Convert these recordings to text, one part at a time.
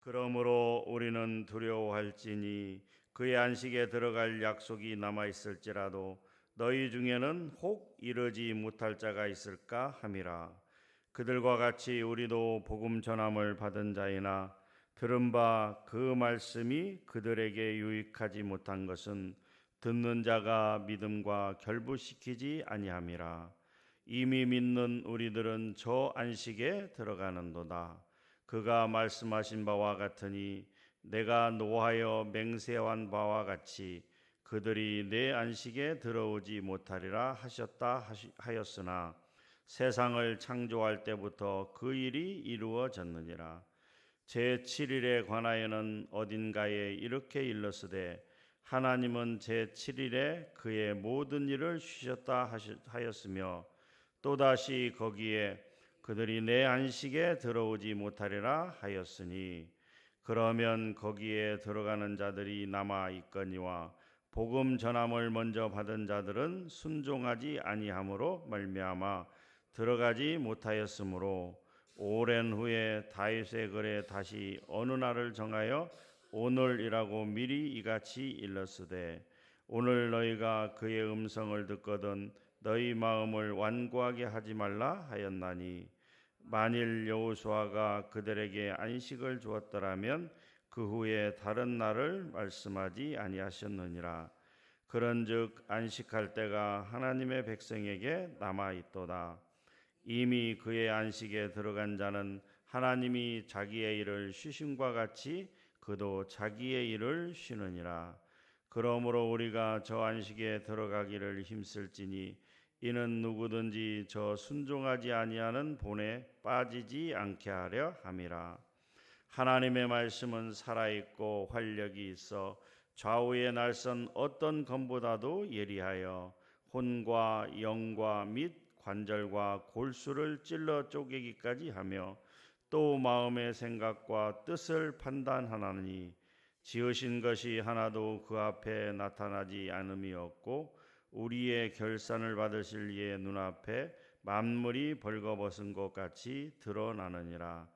그러므로 우리는 두려워할지니 그의 안식에 들어갈 약속이 남아 있을지라도 너희 중에는 혹 이르지 못할 자가 있을까 함이라. 그들과 같이 우리도 복음 전함을 받은 자이나 들은 바 그 말씀이 그들에게 유익하지 못한 것은 듣는 자가 믿음과 결부시키지 아니함이라. 이미 믿는 우리들은 저 안식에 들어가는도다. 그가 말씀하신 바와 같으니 내가 노하여 맹세한 바와 같이 그들이 내 안식에 들어오지 못하리라 하셨다 하였으나 세상을 창조할 때부터 그 일이 이루어졌느니라. 제7일에 관하여는 어딘가에 이렇게 일렀으되 하나님은 제7일에 그의 모든 일을 쉬셨다 하였으며 또다시 거기에 그들이 내 안식에 들어오지 못하리라 하였으니 그러면 거기에 들어가는 자들이 남아 있거니와 복음 전함을 먼저 받은 자들은 순종하지 아니함으로 말미암아 들어가지 못하였으므로 오랜 후에 다윗의 글에 다시 어느 날을 정하여 오늘이라고 미리 이같이 일렀으되 오늘 너희가 그의 음성을 듣거든 너희 마음을 완고하게 하지 말라 하였나니 만일 여호수아가 그들에게 안식을 주었더라면 그 후에 다른 날을 말씀하지 아니하셨느니라. 그런즉 안식할 때가 하나님의 백성에게 남아 있도다. 이미 그의 안식에 들어간 자는 하나님이 자기의 일을 쉬심과 같이 그도 자기의 일을 쉬느니라. 그러므로 우리가 저 안식에 들어가기를 힘쓸지니 이는 누구든지 저 순종하지 아니하는 본에 빠지지 않게 하려 함이라. 하나님의 말씀은 살아있고 활력이 있어 좌우에 날선 어떤 검보다도 예리하여 혼과 영과 및 관절과 골수를 찔러 쪼개기까지 하며 또 마음의 생각과 뜻을 판단하나니 지으신 것이 하나도 그 앞에 나타나지 않음이 없고 우리의 결산을 받으실 이의 눈앞에 만물이 벌거벗은 것 같이 드러나느니라.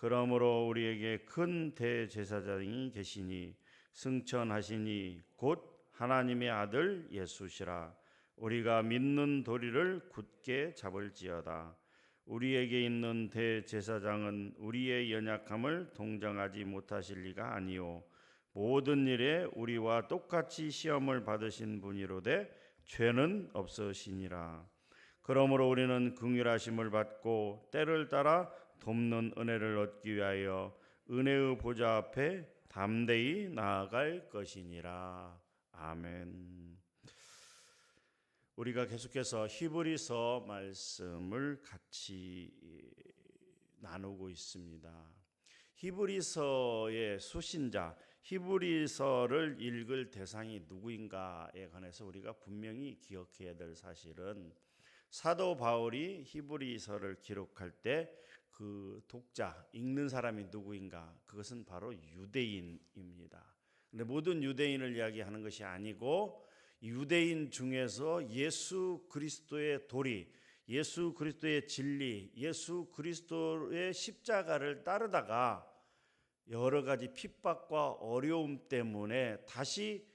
그러므로 우리에게 큰 대제사장이 계시니 승천하시니 곧 하나님의 아들 예수시라. 우리가 믿는 도리를 굳게 잡을지어다. 우리에게 있는 대제사장은 우리의 연약함을 동정하지 못하실 리가 아니요 모든 일에 우리와 똑같이 시험을 받으신 분이로되 죄는 없으시니라. 그러므로 우리는 긍휼하심을 받고 때를 따라 돕는 은혜를 얻기 위하여 은혜의 보좌 앞에 담대히 나아갈 것이니라. 아멘. 우리가 계속해서 히브리서 말씀을 같이 나누고 있습니다. 히브리서의 수신자, 히브리서를 읽을 대상이 누구인가에 관해서 우리가 분명히 기억해야 될 사실은 사도 바울이 히브리서를 기록할 때 그 독자, 읽는 사람이 누구인가? 그것은 바로 유대인입니다. 근데 모든 유대인을 이야기하는 것이 아니고 유대인 중에서 예수 그리스도의 도리, 예수 그리스도의 진리, 예수 그리스도의 십자가를 따르다가 여러 가지 핍박과 어려움 때문에 다시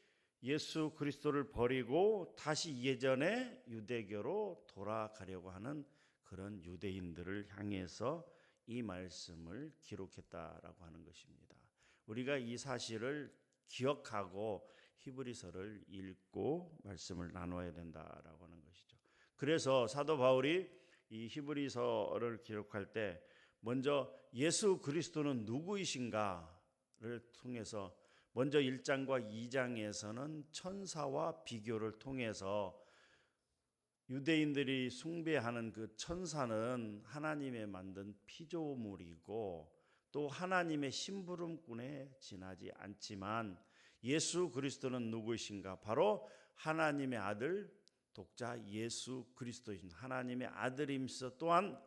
예수 그리스도를 버리고 다시 예전의 유대교로 돌아가려고 하는 그런 유대인들을 향해서 이 말씀을 기록했다라고 하는 것입니다. 우리가 이 사실을 기억하고 히브리서를 읽고 말씀을 나눠야 된다라고 하는 것이죠. 그래서 사도 바울이 이 히브리서를 기록할 때 먼저 예수 그리스도는 누구이신가를 통해서 먼저 1장과 2장에서는 천사와 비교를 통해서 유대인들이 숭배하는 그 천사는 하나님의 만든 피조물이고 또 하나님의 심부름꾼에 지나지 않지만 예수 그리스도는 누구이신가? 바로 하나님의 아들 독자 예수 그리스도이신 하나님의 아들이면서 또한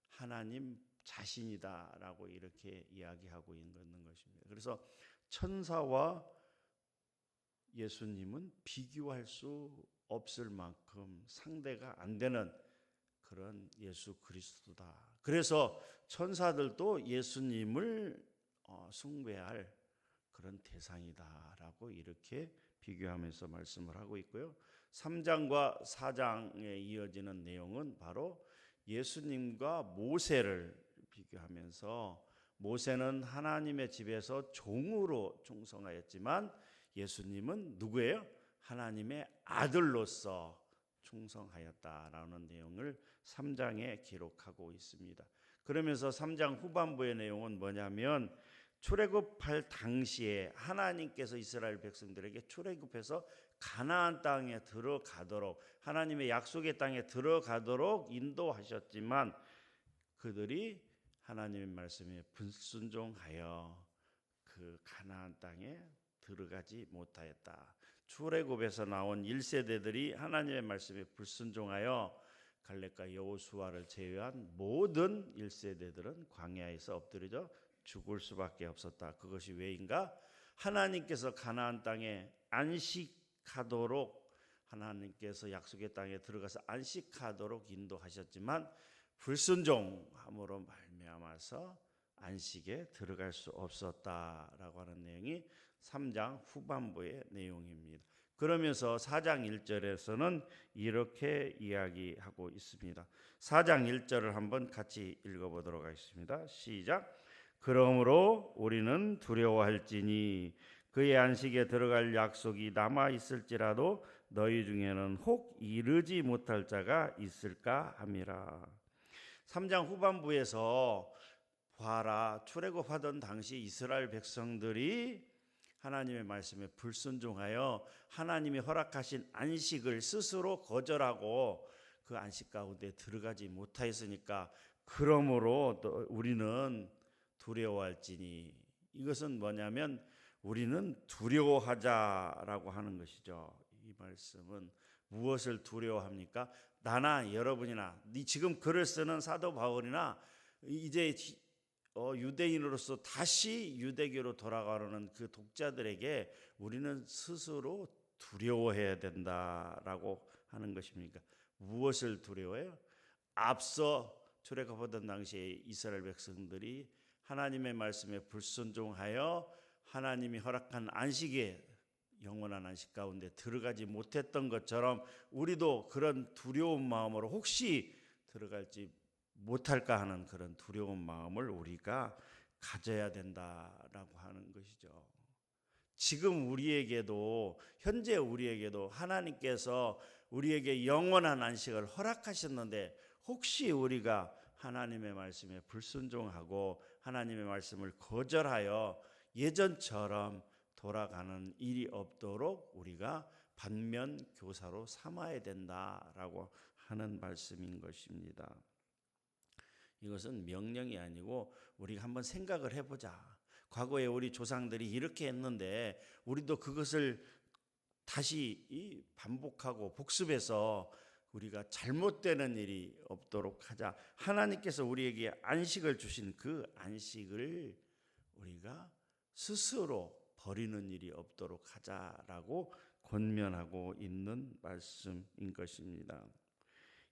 하나님 자신이다라고 이렇게 이야기하고 있는 것입니다. 그래서 천사와 예수님은 비교할 수 없을 만큼 상대가 안 되는 그런 예수 그리스도다. 그래서 천사들도 예수님을 숭배할 그런 대상이다라고 이렇게 비교하면서 말씀을 하고 있고요. 3장과 4장에 이어지는 내용은 바로 예수님과 모세를 비교하면서 모세는 하나님의 집에서 종으로 충성하였지만 예수님은 누구예요? 하나님의 아들로서 충성하였다라는 내용을 3장에 기록하고 있습니다. 그러면서 3장 후반부의 내용은 뭐냐면 출애굽할 당시에 하나님께서 이스라엘 백성들에게 출애굽해서 가나안 땅에 들어가도록 하나님의 약속의 땅에 들어가도록 인도하셨지만 그들이 하나님의 말씀에 불순종하여 그 가나안 땅에 들어가지 못하였다. 출애굽에서 나온 1세대들이 하나님의 말씀에 불순종하여 갈렙과 여호수아를 제외한 모든 1세대들은 광야에서 엎드려져 죽을 수밖에 없었다. 그것이 왜인가? 하나님께서 가나안 땅에 안식하도록 하나님께서 약속의 땅에 들어가서 안식하도록 인도하셨지만 불순종함으로 말미암아서 안식에 들어갈 수 없었다라고 하는 내용이 3장 후반부의 내용입니다. 그러면서 4장 1절에서는 이렇게 이야기하고 있습니다. 4장 1절을 한번 같이 읽어보도록 하겠습니다. 시작. 그러므로 우리는 두려워할지니 그의 안식에 들어갈 약속이 남아 있을지라도 너희 중에는 혹 이르지 못할 자가 있을까 함이라. 3장 후반부에서 봐라, 출애굽하던 당시 이스라엘 백성들이 하나님의 말씀에 불순종하여 하나님이 허락하신 안식을 스스로 거절하고 그 안식 가운데 들어가지 못하였으니까 그러므로 우리는 두려워할지니, 이것은 뭐냐면 우리는 두려워하자라고 하는 것이죠. 이 말씀은 무엇을 두려워합니까? 나나 여러분이나 지금 글을 쓰는 사도 바울이나 이제 유대인으로서 다시 유대교로 돌아가려는 그 독자들에게 우리는 스스로 두려워해야 된다라고 하는 것입니까? 무엇을 두려워해요? 앞서 출애굽하던 당시에 이스라엘 백성들이 하나님의 말씀에 불순종하여 하나님이 허락한 안식에, 영원한 안식 가운데 들어가지 못했던 것처럼 우리도 그런 두려운 마음으로 혹시 들어갈지 못할까 하는 그런 두려운 마음을 우리가 가져야 된다라고 하는 것이죠. 지금 우리에게도, 현재 우리에게도 하나님께서 우리에게 영원한 안식을 허락하셨는데 혹시 우리가 하나님의 말씀에 불순종하고 하나님의 말씀을 거절하여 예전처럼 돌아가는 일이 없도록 우리가 반면 교사로 삼아야 된다라고 하는 말씀인 것입니다. 이것은 명령이 아니고 우리가 한번 생각을 해보자. 과거에 우리 조상들이 이렇게 했는데 우리도 그것을 다시 반복하고 복습해서 우리가 잘못되는 일이 없도록 하자. 하나님께서 우리에게 안식을 주신 그 안식을 우리가 스스로 버리는 일이 없도록 하자라고 권면하고 있는 말씀인 것입니다.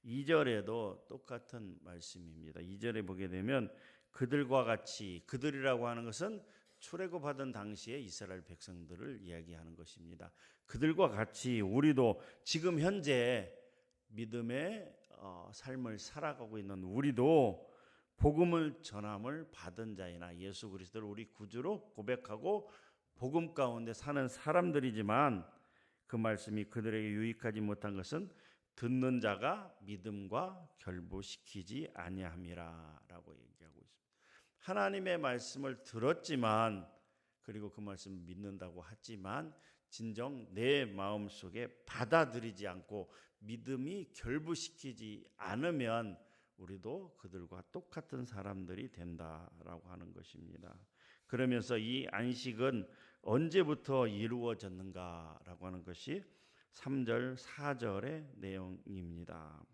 2절에도 똑같은 말씀입니다. 2절에 보게 되면 그들과 같이, 그들이라고 하는 것은 출애굽하던 당시에 이스라엘 백성들을 이야기하는 것입니다. 그들과 같이 우리도 지금 현재 믿음의 삶을 살아가고 있는 우리도 복음을 전함을 받은 자이나 예수 그리스도를 우리 구주로 고백하고 복음 가운데 사는 사람들이지만 그 말씀이 그들에게 유익하지 못한 것은 듣는 자가 믿음과 결부시키지 아니함이라라고 얘기하고 있습니다. 하나님의 말씀을 들었지만, 그리고 그 말씀을 믿는다고 하지만 진정 내 마음속에 받아들이지 않고 믿음이 결부시키지 않으면 우리도 그들과 똑같은 사람들이 된다라고 하는 것입니다. 그러면서 이 안식은 언제부터 이루어졌는가라고 하는 것이 3절, 4절의 내용입니다.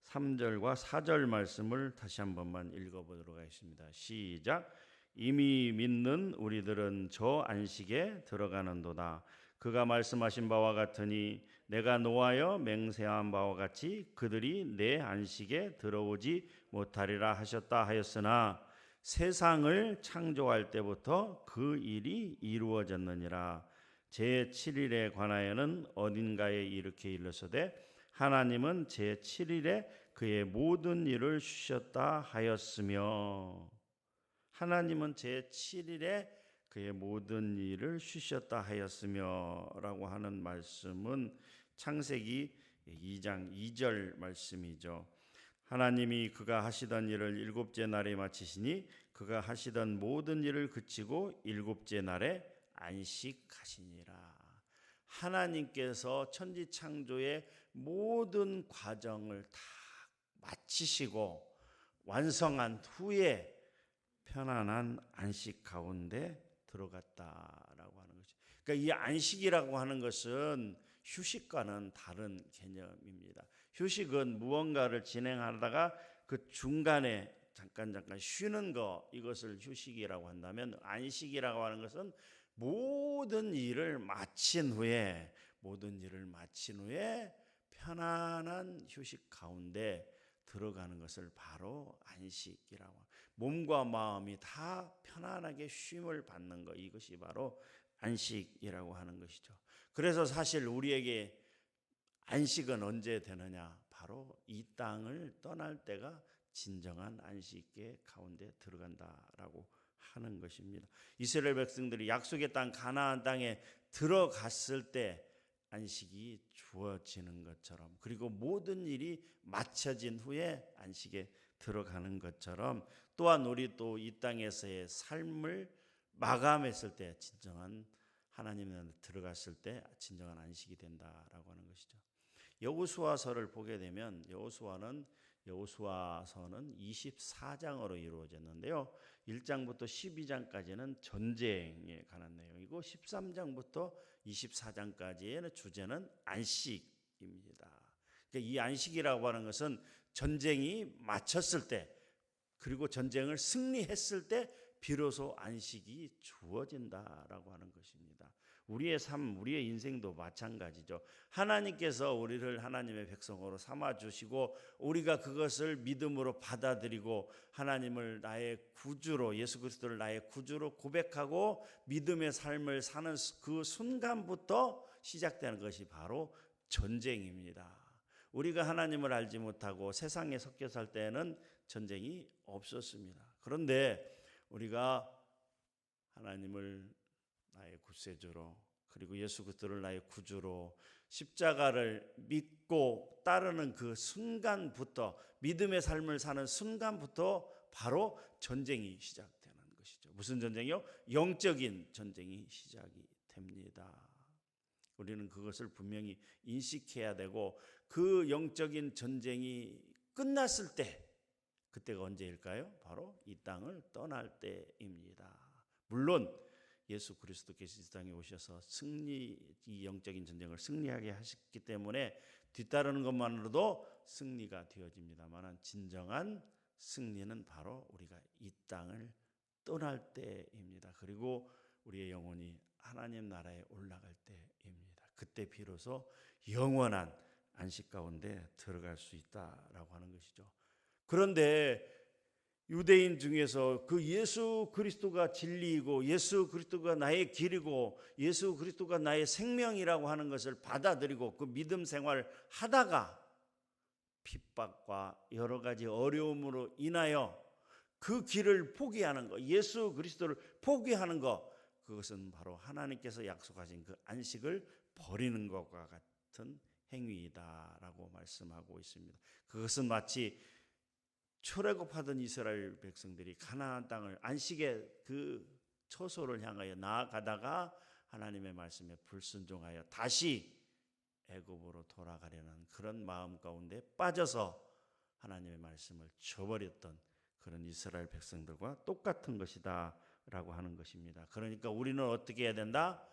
3절과 4절 말씀을 다시 한 번만 읽어보도록 하겠습니다. 시작. 이미 믿는 우리들은 저 안식에 들어가는도다. 그가 말씀하신 바와 같으니 내가 노하여 맹세한 바와 같이 그들이 내 안식에 들어오지 못하리라 하셨다 하였으나 세상을 창조할 때부터 그 일이 이루어졌느니라. 제7일에 관하여는 어딘가에 이렇게 일러서되 하나님은 제7일에 그의 모든 일을 쉬셨다 하였으며, 하나님은 제7일에 그의 모든 일을 쉬셨다 하였으며 라고 하는 말씀은 창세기 2장 2절 말씀이죠. 하나님이 그가 하시던 일을 일곱째 날에 마치시니 그가 하시던 모든 일을 그치고 일곱째 날에 안식하시니라. 하나님께서 천지창조의 모든 과정을 다 마치시고 완성한 후에 편안한 안식 가운데 들어갔다라고 하는 거죠. 그러니까 이 안식이라고 하는 것은 휴식과는 다른 개념입니다. 휴식은 무언가를 진행하다가 그 중간에 잠깐 쉬는 거, 이것을 휴식이라고 한다면, 안식이라고 하는 것은 모든 일을 마친 후에 편안한 휴식 가운데 들어가는 것을 바로 안식이라고 합니다. 몸과 마음이 다 편안하게 쉼을 받는 것, 이것이 바로 안식이라고 하는 것이죠. 그래서 사실 우리에게 안식은 언제 되느냐? 바로 이 땅을 떠날 때가 진정한 안식의 가운데 들어간다라고 하는 것입니다. 이스라엘 백성들이 약속의 땅 가나안 땅에 들어갔을 때 안식이 주어지는 것처럼, 그리고 모든 일이 마쳐진 후에 안식에 들어가는 것처럼, 또한 우리 또 이 땅에서의 삶을 마감했을 때, 진정한 하나님에 들어갔을 때 진정한 안식이 된다라고 하는 것이죠. 여호수아서를 보게 되면 여호수아서는 24장으로 이루어졌는데요. 1장부터 12장까지는 전쟁에 관한 내용이고 13장부터 24장까지의 주제는 안식입니다. 그러니까 이 안식이라고 하는 것은 전쟁이 마쳤을 때, 그리고 전쟁을 승리했을 때 비로소 안식이 주어진다라고 하는 것입니다. 우리의 삶, 우리의 인생도 마찬가지죠. 하나님께서 우리를 하나님의 백성으로 삼아주시고 우리가 그것을 믿음으로 받아들이고 하나님을 나의 구주로, 예수 그리스도를 나의 구주로 고백하고 믿음의 삶을 사는 그 순간부터 시작되는 것이 바로 전쟁입니다. 우리가 하나님을 알지 못하고 세상에 섞여 살 때는 전쟁이 없었습니다. 그런데 우리가 하나님을 나의 구세주로, 그리고 예수 그리스도를 나의 구주로 십자가를 믿고 따르는 그 순간부터, 믿음의 삶을 사는 순간부터 바로 전쟁이 시작되는 것이죠. 무슨 전쟁이요? 영적인 전쟁이 시작이 됩니다. 우리는 그것을 분명히 인식해야 되고, 그 영적인 전쟁이 끝났을 때, 그때가 언제일까요? 바로 이 땅을 떠날 때입니다. 물론 예수 그리스도께서 이 땅에 오셔서 이 영적인 전쟁을 승리하게 하셨기 때문에 뒤따르는 것만으로도 승리가 되어집니다만, 진정한 승리는 바로 우리가 이 땅을 떠날 때입니다. 그리고 우리의 영혼이 하나님 나라에 올라갈 때입니다. 그때 비로소 영원한 안식 가운데 들어갈 수 있다라고 하는 것이죠. 그런데 유대인 중에서 그 예수 그리스도가 진리이고 예수 그리스도가 나의 길이고 예수 그리스도가 나의 생명이라고 하는 것을 받아들이고 그 믿음 생활을 하다가 핍박과 여러 가지 어려움으로 인하여 그 길을 포기하는 것, 예수 그리스도를 포기하는 것, 그것은 바로 하나님께서 약속하신 그 안식을 버리는 것과 같은 행위이다라고 말씀하고 있습니다. 그것은 마치 출애굽하던 이스라엘 백성들이 가나안 땅을, 안식의 그 처소를 향하여 나아가다가 하나님의 말씀에 불순종하여 다시 애굽으로 돌아가려는 그런 마음 가운데 빠져서 하나님의 말씀을 저버렸던 그런 이스라엘 백성들과 똑같은 것이다 라고 하는 것입니다. 그러니까 우리는 어떻게 해야 된다?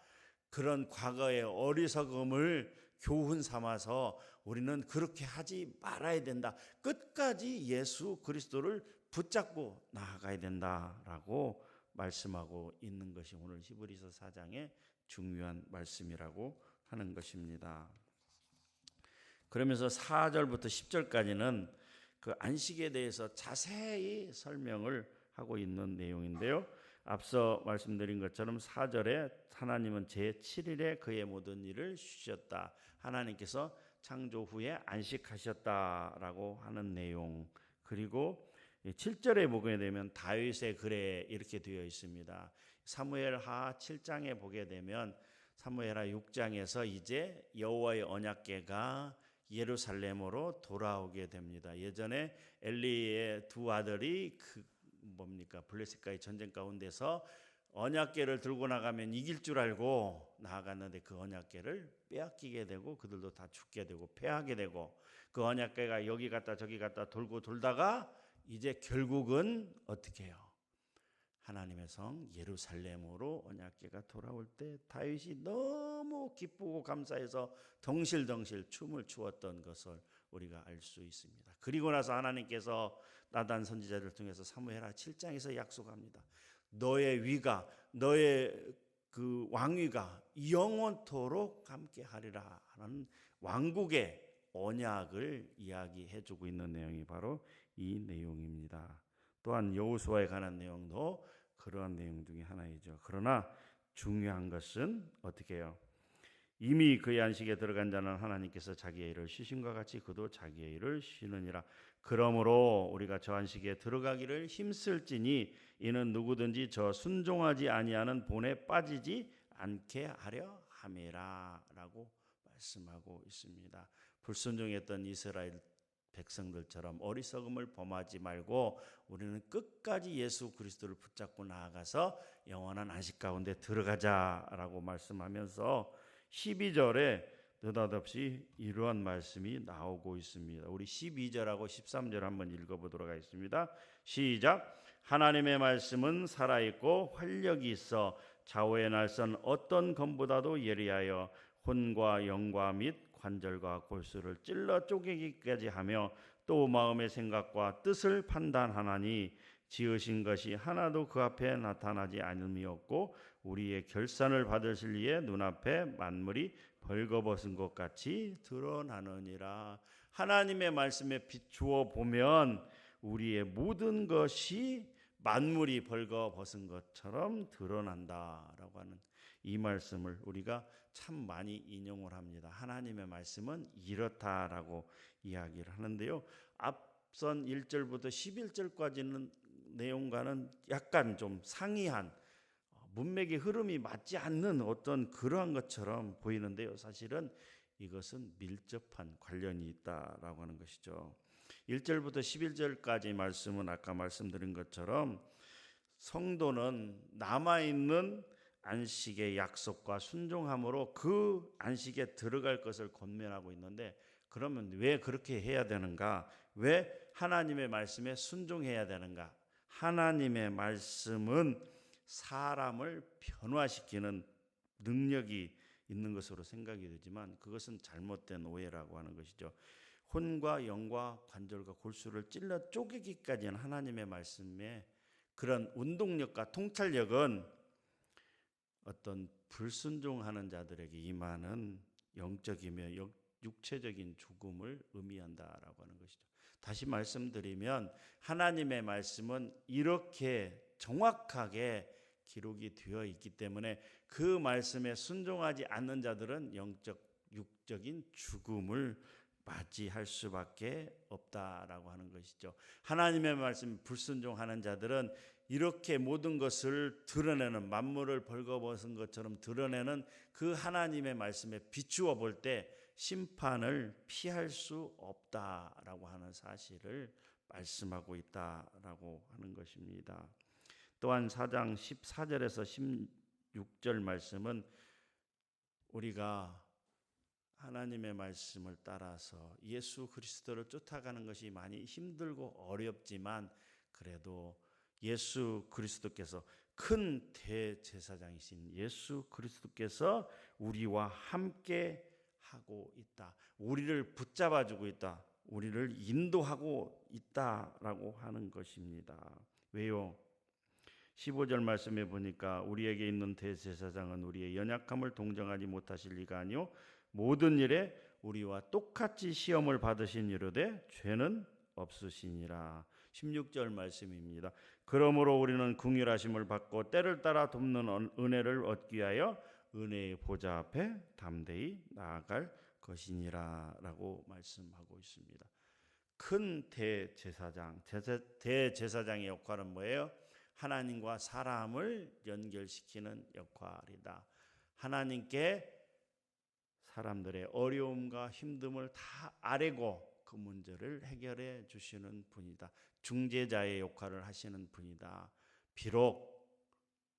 그런 과거의 어리석음을 교훈 삼아서 우리는 그렇게 하지 말아야 된다. 끝까지 예수 그리스도를 붙잡고 나아가야 된다라고 말씀하고 있는 것이 오늘 히브리서 4장의 중요한 말씀이라고 하는 것입니다. 그러면서 4절부터 10절까지는 그 안식에 대해서 자세히 설명을 하고 있는 내용인데요. 앞서 말씀드린 것처럼 4절에 하나님은 제7일에 그의 모든 일을 쉬셨다. 하나님께서 창조 후에 안식하셨다라고 하는 내용. 그리고 7절에 보게 되면 다윗의 글에 이렇게 되어 있습니다. 사무엘하 7장에 보게 되면 사무엘하 6장에서 이제 여호와의 언약궤가 예루살렘으로 돌아오게 됩니다. 예전에 엘리의 두 아들이 블레셋과의 전쟁 가운데서 언약궤를 들고 나가면 이길 줄 알고 나아갔는데 그 언약궤를 빼앗기게 되고 그들도 다 죽게 되고 패하게 되고 그 언약궤가 여기 갔다 저기 갔다 돌고 돌다가 이제 결국은 어떻게 해요? 하나님의 성 예루살렘으로 언약궤가 돌아올 때 다윗이 너무 기쁘고 감사해서 덩실덩실 춤을 추었던 것을 우리가 알 수 있습니다. 그리고 나서 하나님께서 나단 선지자를 통해서 사무엘하 7장에서 약속합니다. 너의 위가 너의 그 왕위가 영원토록 함께하리라 하는 왕국의 언약을 이야기해주고 있는 내용이 바로 이 내용입니다. 또한 여호수아에 관한 내용도 그러한 내용 중에 하나이죠. 그러나 중요한 것은 어떻게 해요? 이미 그의 안식에 들어간 자는 하나님께서 자기의 일을 쉬심과 같이 그도 자기의 일을 쉬느니라. 그러므로 우리가 저 안식에 들어가기를 힘쓸지니 이는 누구든지 저 순종하지 아니하는 본에 빠지지 않게 하려 함이라 라고 말씀하고 있습니다. 불순종했던 이스라엘 백성들처럼 어리석음을 범하지 말고 우리는 끝까지 예수 그리스도를 붙잡고 나아가서 영원한 안식 가운데 들어가자라고 말씀하면서 12절에 느닷없이 이러한 말씀이 나오고 있습니다. 우리 12절하고 13절 한번 읽어보도록 하겠습니다. 시작. 하나님의 말씀은 살아있고 활력이 있어 좌우의 날선 어떤 검보다도 예리하여 혼과 영과 및 관절과 골수를 찔러 쪼개기까지 하며 또 마음의 생각과 뜻을 판단하나니 지으신 것이 하나도 그 앞에 나타나지 않음이 없고 우리의 결산을 받으실 이의 눈앞에 만물이 벌거벗은 것 같이 드러나느니라. 하나님의 말씀에 비추어 보면 우리의 모든 것이 만물이 벌거벗은 것처럼 드러난다라고 하는 이 말씀을 우리가 참 많이 인용을 합니다. 하나님의 말씀은 이렇다라고 이야기를 하는데요. 앞선 1절부터 11절까지는 내용과는 약간 좀 상이한 문맥의 흐름이 맞지 않는 어떤 그러한 것처럼 보이는데요. 사실은 이것은 밀접한 관련이 있다라고 하는 것이죠. 1절부터 11절까지 말씀은 아까 말씀드린 것처럼 성도는 남아있는 안식의 약속과 순종함으로 그 안식에 들어갈 것을 권면하고 있는데 그러면 왜 그렇게 해야 되는가? 왜 하나님의 말씀에 순종해야 되는가? 하나님의 말씀은 사람을 변화시키는 능력이 있는 것으로 생각이 되지만 그것은 잘못된 오해라고 하는 것이죠. 혼과 영과 관절과 골수를 찔러 쪼개기까지는 하나님의 말씀에 그런 운동력과 통찰력은 어떤 불순종하는 자들에게 임하는 영적이며 육체적인 죽음을 의미한다라고 하는 것이죠. 다시 말씀드리면 하나님의 말씀은 이렇게 정확하게 기록이 되어 있기 때문에 그 말씀에 순종하지 않는 자들은 육적인 죽음을 맞이할 수밖에 없다라고 하는 것이죠. 하나님의 말씀 불순종하는 자들은 이렇게 모든 것을 드러내는 만물을 벌거벗은 것처럼 드러내는 그 하나님의 말씀에 비추어 볼 때 심판을 피할 수 없다라고 하는 사실을 말씀하고 있다라고 하는 것입니다. 또한 4장 14절에서 16절 말씀은 우리가 하나님의 말씀을 따라서 예수 그리스도를 쫓아가는 것이 많이 힘들고 어렵지만 그래도 예수 그리스도께서 큰 대제사장이신 예수 그리스도께서 우리와 함께 하고 있다. 우리를 붙잡아주고 있다. 우리를 인도하고 있다라고 하는 것입니다. 왜요? 15절 말씀에 보니까 우리에게 있는 대제사장은 우리의 연약함을 동정하지 못하실 리가 아니요 모든 일에 우리와 똑같이 시험을 받으신 이르되 죄는 없으시니라. 16절 말씀입니다. 그러므로 우리는 긍휼하심을 받고 때를 따라 돕는 은혜를 얻기 위하여 은혜의 보좌 앞에 담대히 나아갈 것이니라라고 말씀하고 있습니다. 큰 대제사장의 역할은 뭐예요? 하나님과 사람을 연결시키는 역할이다. 하나님께 사람들의 어려움과 힘듦을 다 아뢰고 그 문제를 해결해 주시는 분이다. 중재자의 역할을 하시는 분이다. 비록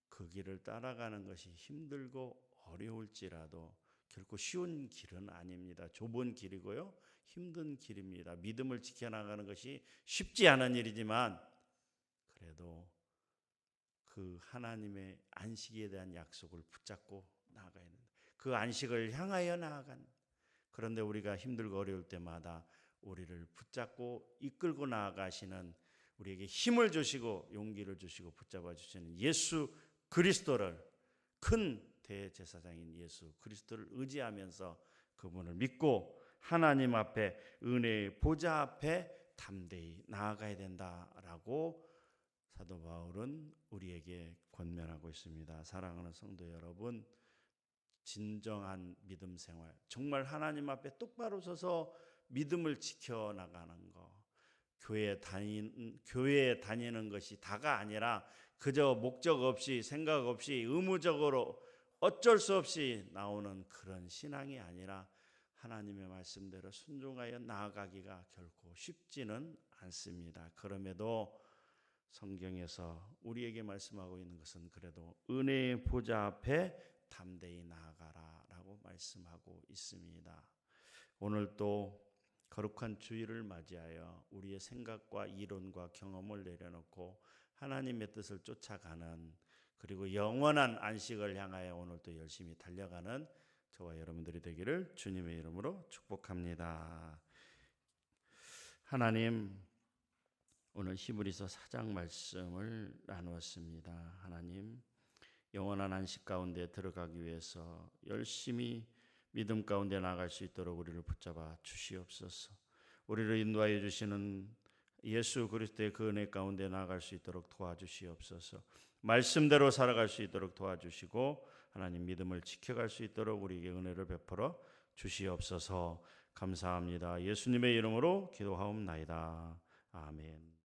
그 길을 따라가는 것이 힘들고 어려울지라도 결코 쉬운 길은 아닙니다. 좁은 길이고요. 힘든 길입니다. 믿음을 지켜나가는 것이 쉽지 않은 일이지만 그래도 그 하나님의 안식에 대한 약속을 붙잡고 나아가야 된다. 그 안식을 향하여 나아간. 그런데 우리가 힘들고 어려울 때마다 우리를 붙잡고 이끌고 나아가시는, 우리에게 힘을 주시고 용기를 주시고 붙잡아 주시는 예수 그리스도를, 큰 대제사장인 예수 그리스도를 의지하면서 그분을 믿고 하나님 앞에, 은혜의 보좌 앞에 담대히 나아가야 된다라고 사도 바울은 우리에게 권면하고 있습니다. 사랑하는 성도 여러분, 진정한 믿음 생활, 정말 하나님 앞에 똑바로 서서 믿음을 지켜나가는 것, 교회에 다니는 것이 다가 아니라 그저 목적 없이, 생각 없이, 의무적으로 어쩔 수 없이 나오는 그런 신앙이 아니라 하나님의 말씀대로 순종하여 나아가기가 결코 쉽지는 않습니다. 그럼에도 성경에서 우리에게 말씀하고 있는 것은 그래도 은혜의 보좌 앞에 담대히 나아가라 라고 말씀하고 있습니다. 오늘 또 거룩한 주일을 맞이하여 우리의 생각과 이론과 경험을 내려놓고 하나님의 뜻을 쫓아가는, 그리고 영원한 안식을 향하여 오늘 또 열심히 달려가는 저와 여러분들이 되기를 주님의 이름으로 축복합니다. 하나님, 오늘 히브리서 4장 말씀을 나누었습니다. 하나님, 영원한 안식 가운데 들어가기 위해서 열심히 믿음 가운데 나아갈 수 있도록 우리를 붙잡아 주시옵소서. 우리를 인도하여 주시는 예수 그리스도의 그 은혜 가운데 나아갈 수 있도록 도와주시옵소서. 말씀대로 살아갈 수 있도록 도와주시고 하나님 믿음을 지켜갈 수 있도록 우리에게 은혜를 베풀어 주시옵소서. 감사합니다. 예수님의 이름으로 기도하옵나이다. 아멘.